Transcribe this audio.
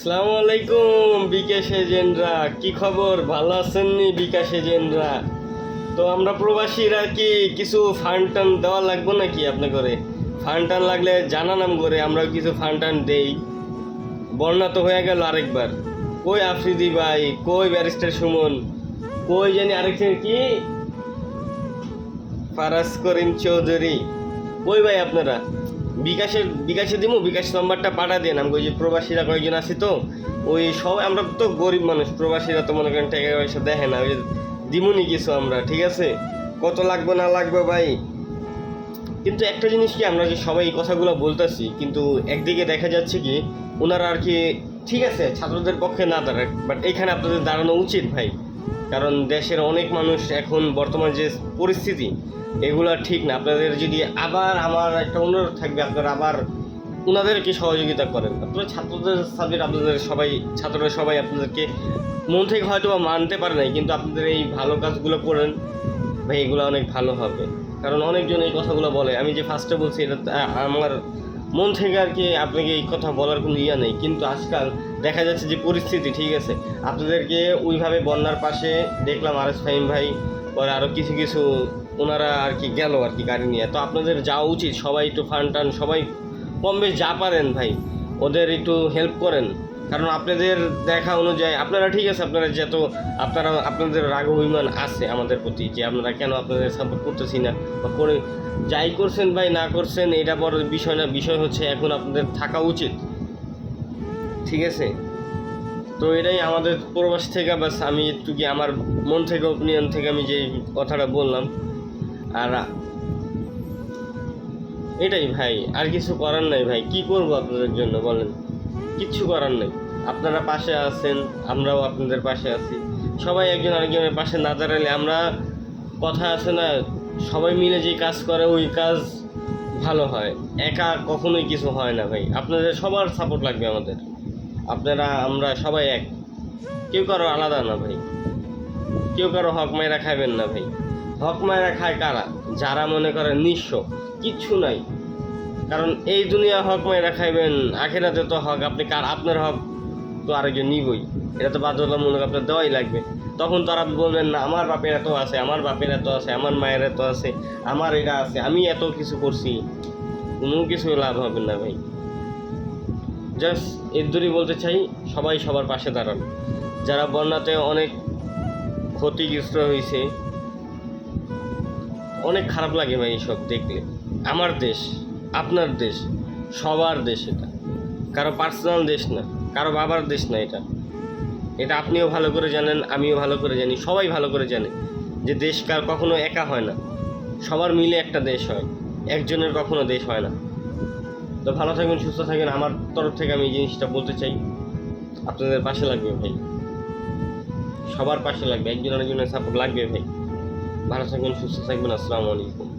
আসসালামু আলাইকুম বিকাশ এজেন্টরা, কি খবর? ভালো আছেন নি বিকাশ এজেন্টরা? তো আমরা প্রবাসীরা কি কিছু ফান্ড টান দেওয়া লাগবে নাকি? আপনি করে ফান্ড টান লাগলে জানানাম করে আমরা কিছু ফান্ড টান দেই। বন্যা তো হয়ে গেল আরেকবার। কই আফ্রিদি ভাই, কই ব্যারিস্টার সুমন, কই জানি আরেকজন কি ফারাজ করিম চৌধুরী, কই ভাই আপনারা? বিকাশে দিমু, বিকাশ নাম্বারটা পাঠা দেন। আমি ওই যে প্রবাসীরা কয়েকজন আছি তো, ওই সবাই আমরা তো গরিব মানুষ, প্রবাসীরা তো মনে করেন টাকা পয়সা দেখে না, ওই দিমুনি কিছু আমরা, ঠিক আছে? কত লাগবে না লাগবে ভাই। কিন্তু একটা জিনিস কি, আমরা যে সবাই এই কথাগুলো বলতেছি, কিন্তু একদিকে দেখা যাচ্ছে কি ওনারা আর কি ঠিক আছে ছাত্রদের পক্ষে না দাঁড়ায়, বাট এখানে আপনাদের দাঁড়ানো উচিত ভাই। কারণ দেশের অনেক মানুষ এখন বর্তমান যে পরিস্থিতি, এগুলো ঠিক না। আপনাদের যদি আবার, আমার একটা অনুরোধ থাকবে, আপনারা আবার ওনাদেরকে সহযোগিতা করেন। আপনারা ছাত্রদের সাবজেক্ট, আপনাদের সবাই ছাত্ররা সবাই আপনাদেরকে মন থেকে হয়তো বা মানতে পারে নাই, কিন্তু আপনাদের এই ভালো কাজগুলো করেন ভাই, এগুলো অনেক ভালো হবে। কারণ অনেকজন এই কথাগুলো বলে, আমি যে ফার্স্টে বলছি এটা আমার মন থেকে আর কি আপনাকে এই কথা বলার কোনো ইয়া নেই, কিন্তু আজকাল দেখা যাচ্ছে যে পরিস্থিতি ঠিক আছে। আপনাদেরকে ওইভাবে বন্যার পাশে দেখলাম আর এস ফাহিম ভাই, পরে আরও কিছু কিছু ওনারা আর কি গেল আর কি গাড়ি নিয়ে। তো আপনাদের যাওয়া উচিত, সবাই একটু ফান্ড টান সবাই কম বেশ যা পারেন ভাই ওদের একটু হেল্প করেন। কারণ আপনাদের দেখা অনুযায়ী আপনারা ঠিক আছে, আপনারা যত আপনাদের রাগ অভিমান আছে আমাদের প্রতি, যে আপনারা কেন আপনাদের সাপোর্ট করতেছি না বা করে যাই করছেন ভাই না করছেন এটা বড় বিষয় না। বিষয় হচ্ছে এখন আপনাদের থাকা উচিত, ঠিক আছে? তো এটাই আমাদের প্রবাস থেকে, বাস আমি একটু কি আমার মন থেকে ওপিনিয়ন থেকে আমি যে কথাটা বললাম। আর এটাই ভাই, আর কিছু করার নাই ভাই। কি করবো আপনাদের জন্য বলেন? কিচ্ছু করার নেই। আপনারা পাশে আছেন, আমরাও আপনাদের পাশে আছি। সবাই একজন আরেকজনের পাশে না দাঁড়ালে আমরা, কথা আছে না, সবাই মিলে যে কাজ করে ওই কাজ ভালো হয়, একা কখনোই কিছু হয় না ভাই। আপনাদের সবার সাপোর্ট লাগবে আমাদের। আপনারা আমরা সবাই এক, কেউ কারো আলাদা না ভাই। কেউ কারো হক মায়েরা খাইবেন না ভাই। হক মায়েরা খায় কারা? যারা মনে করেন নিঃস্ব, কিচ্ছু নাই। কারণ এই দুনিয়া হক মায়েরা খাইবেন, আখেরাতে তো হক আপনি আপনার হক তো আরেকজন নিবই, এটা তো বাধ্যতামূলক আপনার দেওয়াই লাগবে। তখন তো আর আপনি বলবেন না আমার বাপের এত আছে, আমার বাপের এত আছে, আমার মায়ের এত আছে, আমার এটা আছে, আমি এত কিছু করছি। কোনো কিছু লাভ হবে না ভাই। জাস্ট এর দূরই বলতে চাই, সবাই সবার পাশে দাঁড়ান। যারা বন্যাতে অনেক ক্ষতিগ্রস্ত হয়েছে, অনেক খারাপ লাগে ভাই এইসব দেখলে। আমার দেশ, আপনার দেশ, সবার দেশ এটা, কারো পার্সোনাল দেশ না, কারো বাবার দেশ না। এটা এটা আপনিও ভালো করে জানেন, আমিও ভালো করে জানি, সবাই ভালো করে জানে যে দেশ কার কখনো একা হয় না, সবার মিলে একটা দেশ হয়, একজনের কখনো দেশ হয় না। তো ভালো থাকবেন, সুস্থ থাকবেন। আমার তরফ থেকে আমি এই জিনিসটা বলতে চাই, আপনাদের পাশে লাগবে ভাই, সবার পাশে লাগবে, একজন আরেকজনের সাপোর্ট লাগবে ভাই। ভালো থাকবেন, সুস্থ থাকবেন। আসসালামু আলাইকুম।